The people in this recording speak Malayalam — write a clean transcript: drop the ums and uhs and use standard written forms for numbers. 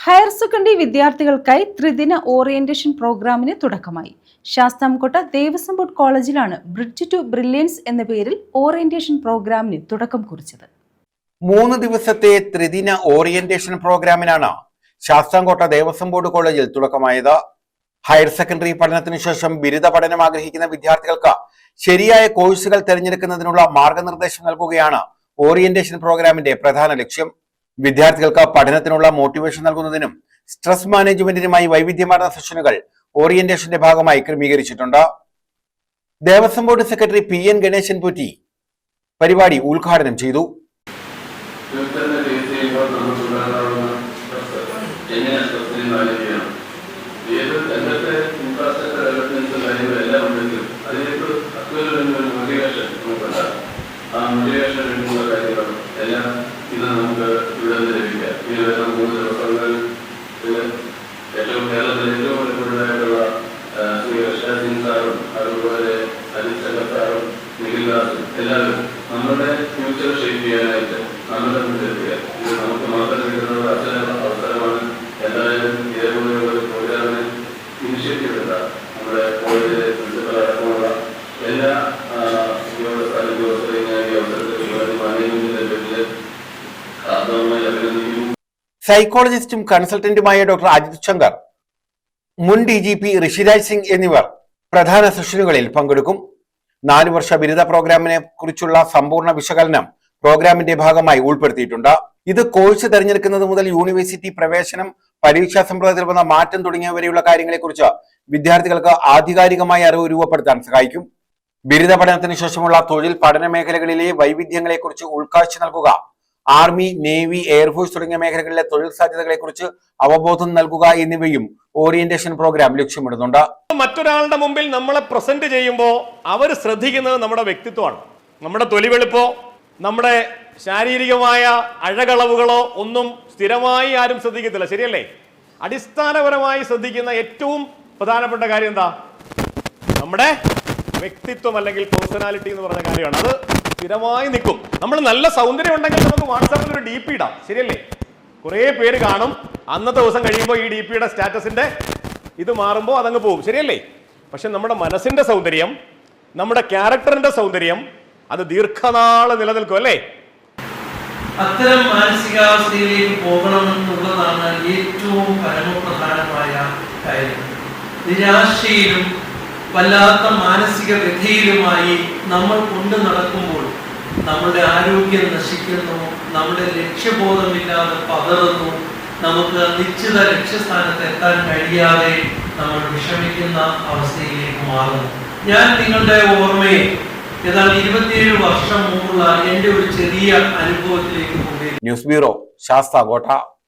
ഹയർ സെക്കൻഡറി വിദ്യാർത്ഥികൾക്കായി ത്രിദിന ഓറിയന്റേഷൻ പ്രോഗ്രാമിന് തുടക്കമായി. ശാസ്താംകോട്ട ദേവസ്വം ബോർഡ് കോളേജിലാണ് ബ്രിഡ്ജ് ടു ബ്രില്യൻസ് എന്ന പേരിൽ ഓറിയന്റേഷൻ പ്രോഗ്രാമിന് തുടക്കം കുറിച്ചത്. 3 ദിവസത്തെ ത്രിദിന ഓറിയന്റേഷൻ പ്രോഗ്രാമിനാണ് ശാസ്താംകോട്ട ദേവസ്വം ബോർഡ് കോളേജിൽ തുടക്കമായത്. ഹയർ സെക്കൻഡറി പഠനത്തിനു ശേഷം ബിരുദ പഠനം ആഗ്രഹിക്കുന്ന വിദ്യാർത്ഥികൾക്ക് ശരിയായ കോഴ്സുകൾ തിരഞ്ഞെടുക്കുന്നതിനുള്ള മാർഗനിർദ്ദേശം നൽകുകയാണ് ഓറിയന്റേഷൻ പ്രോഗ്രാമിന്റെ പ്രധാന ലക്ഷ്യം. വിദ്യാർത്ഥികൾക്ക് പഠനത്തിനുള്ള മോട്ടിവേഷൻ നൽകുന്നതിനും സ്ട്രെസ് മാനേജ്മെന്റിനുമായി വൈവിധ്യമാർന്ന സെഷനുകൾ ഓറിയന്റേഷന്റെ ഭാഗമായി ക്രമീകരിച്ചിട്ടുണ്ട്. Devaswom board secretary PN Ganeshan Potti പരിപാടി ഉദ്ഘാടനം ചെയ്തു. ഇത് നമുക്ക് ഇവിടെ നിന്ന് ലഭിക്കാം. ഇനി വരുന്ന 3 ദിവസങ്ങളിൽ ഏറ്റവും കേരളത്തിൽ ഏറ്റവും വലിയതായിട്ടുള്ള ശ്രീ കൃഷ്ണ സിംഗ് സാറും അതുപോലെ അജിത് ശങ്കർ സാറും നിഖിൽ ദാസും എല്ലാവരും നമ്മുടെ ഫ്യൂച്ചർ ഷേപ്പ് ചെയ്യാനായിട്ട് നമ്മുടെ മുന്നിലെത്തുക. ഇത് നമുക്ക് മാത്രം കിട്ടുന്ന അവസരമാണ്. എല്ലാവരും ഇതേപോലെയുള്ള ഒരു പ്രോഗ്രാമിന് ഇനിഷ്യേറ്റീവ് എടുക്കുക. നമ്മുടെ കോളേജിലെ പ്രിൻസിപ്പൽ അടക്കമുള്ള എല്ലാ ഉദ്യോഗസ്ഥരെയും ഈ അവസരത്തിൽ മാനേജ്മെന്റിന്റെ പേരിൽ സൈക്കോളജിസ്റ്റും കൺസൾട്ടന്റുമായ ഡോക്ടർ അജിത് ശങ്കർ, മുൻ DGP ഋഷിരാജ് സിംഗ് എന്നിവർ പ്രധാന സെഷനുകളിൽ പങ്കെടുക്കും. 4 വർഷ ബിരുദ പ്രോഗ്രാമിനെ കുറിച്ചുള്ള സമ്പൂർണ്ണ വിശകലനം പ്രോഗ്രാമിന്റെ ഭാഗമായി ഉൾപ്പെടുത്തിയിട്ടുണ്ട്. ഇത് കോഴ്സ് തെരഞ്ഞെടുക്കുന്നത് മുതൽ യൂണിവേഴ്സിറ്റി പ്രവേശനം, പരീക്ഷാ സമ്പ്രദായത്തിൽ വന്ന മാറ്റം തുടങ്ങിയവരെയുള്ള കാര്യങ്ങളെക്കുറിച്ച് വിദ്യാർത്ഥികൾക്ക് ആധികാരികമായ അറിവ് രൂപപ്പെടുത്താൻ സഹായിക്കും. ബിരുദ പഠനത്തിന് ശേഷമുള്ള തൊഴിൽ പഠന മേഖലകളിലെ വൈവിധ്യങ്ങളെക്കുറിച്ച് ഉൾക്കാഴ്ച നൽകുക, ആർമി, നേവി, എയർഫോഴ്സ് തുടങ്ങിയ മേഖലകളിലെ തൊഴിൽ സാധ്യതകളെക്കുറിച്ച് അവബോധം നൽകുക എന്നിവയും ഓറിയന്റേഷൻ പ്രോഗ്രാം ലക്ഷ്യമിടുന്നുണ്ട്. മറ്റൊരാളുടെ മുമ്പിൽ നമ്മളെ പ്രസന്റ് ചെയ്യുമ്പോൾ അവർ ശ്രദ്ധിക്കുന്നത് നമ്മുടെ വ്യക്തിത്വമാണ്. നമ്മുടെ തൊലിവെളുപ്പോ നമ്മുടെ ശാരീരികമായ അഴകളവുകളോ ഒന്നും സ്ഥിരമായി ആരും ശ്രദ്ധിക്കത്തില്ല, ശരിയല്ലേ? അടിസ്ഥാനപരമായി ശ്രദ്ധിക്കുന്ന ഏറ്റവും പ്രധാനപ്പെട്ട കാര്യം എന്താ? നമ്മുടെ വ്യക്തിത്വം അല്ലെങ്കിൽ പേഴ്സണാലിറ്റി എന്ന് പറഞ്ഞ കാര്യമാണ്. അത് സ്ഥിരമായി നിൽക്കും. നമ്മൾ നല്ല സൗന്ദര്യം ഉണ്ടെങ്കിൽ നമുക്ക് വാട്സാപ്പിൽ ഒരു DP ഇടാം, ശരിയല്ലേ? കുറേ പേര് കാണും. അന്നത്തെ ദിവസം കഴിയുമ്പോൾ ഈ DPയുടെ സ്റ്റാറ്റസിന്റെ ഇത് മാറുമ്പോൾ അതങ്ങ് പോകും, ശരിയല്ലേ? പക്ഷെ നമ്മുടെ മനസ്സിന്റെ സൗന്ദര്യം, നമ്മുടെ ക്യാരക്ടറിന്റെ സൗന്ദര്യം അത് ദീർഘനാള് നിലനിൽക്കും, അല്ലേ? അത്തരം മാനസികാവസ്ഥയിലേക്ക് പോകണമെന്നുള്ളതാണ് ഏറ്റവും പരമപ്രധാനമായ കാര്യം. നിരാശയിലും വല്ലാത്ത മാനസിക വ്യഥയിലുമായി നമ്മൾ കൊണ്ടു നടക്കുമ്പോൾ നമ്മുടെ ആരോഗ്യം നശിക്കുന്നു, നമ്മുടെ ലക്ഷ്യബോധമില്ലാതെ പതറുന്നു, നമുക്ക് നിശ്ചിത ലക്ഷ്യസ്ഥാനത്ത് എത്താൻ കഴിയാതെ നമ്മൾ വിഷമിക്കുന്ന അവസ്ഥയിലേക്ക് മാറുന്നു. ഞാൻ നിങ്ങളുടെ ഓർമ്മയെ ഏതാണ്ട് 27 വർഷം മുമ്പുള്ള എൻ്റെ ഒരു ചെറിയ അനുഭവത്തിലേക്ക് കൊണ്ടുവരും. News bureau, Sasthamkotta.